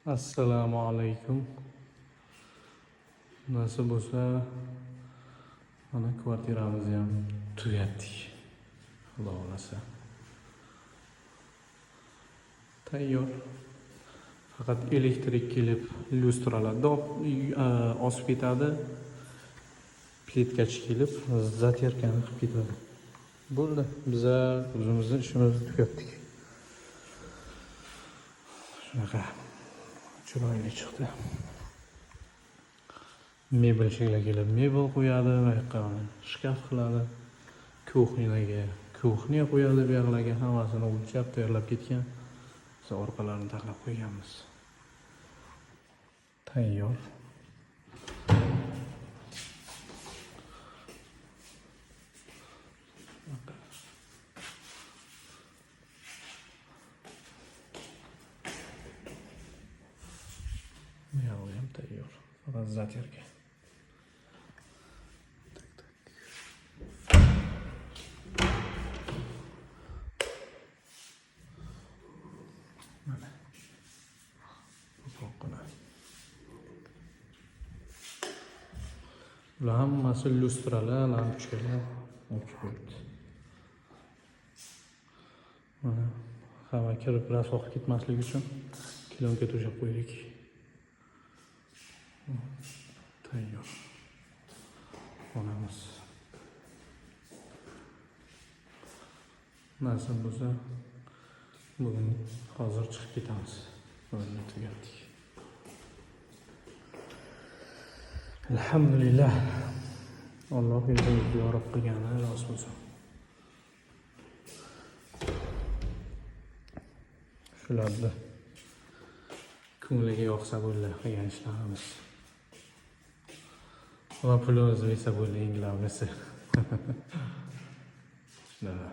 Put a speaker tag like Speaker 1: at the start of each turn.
Speaker 1: Assalomu alaykum. Nasib bo'lsa, mana kvartiramizni ham tugatdik. Xudo xolasa. Tayyor. Faqat elektrik kelib, lyustralar osib ketadi. Plitkachi kelib, zaterkani qilib ketadi. Bo'ldi. Biz o'zimizni ishimizni tugatdik. Shunaqa chiroyli chiqdi. Mebelchilar kelib mebel qo'yadi, va yoqqa shkaf qiladi. Kuxnya qo'yadi, bu yoqlarga hammasini o'lchab tayyorlab ketgan. Biz orqalarini taxlab qo'yganmiz. Tayyor. Buyog'i ham tayyor. Faqat zaterka. Mana. Bular hammasi lyustralar, lampochkalar o'chib. Mana havo kirib rasoq ketmasligi uchun kilonga to'shab qo'ydik. Tayyor. Xonamiz. Nasib bo'lsa, bugun hozir chiqib ketamiz. Buni tugatdik. Alhamdulillah. Alloh yo'limizni yorib qilgani rost bo'lsin. Shularni ko'ngliga yoqsa bo'ldi qilgan ishlarimiz. Va pulimizni bersa bo'ldi, eng glavnisi. Shunaqa.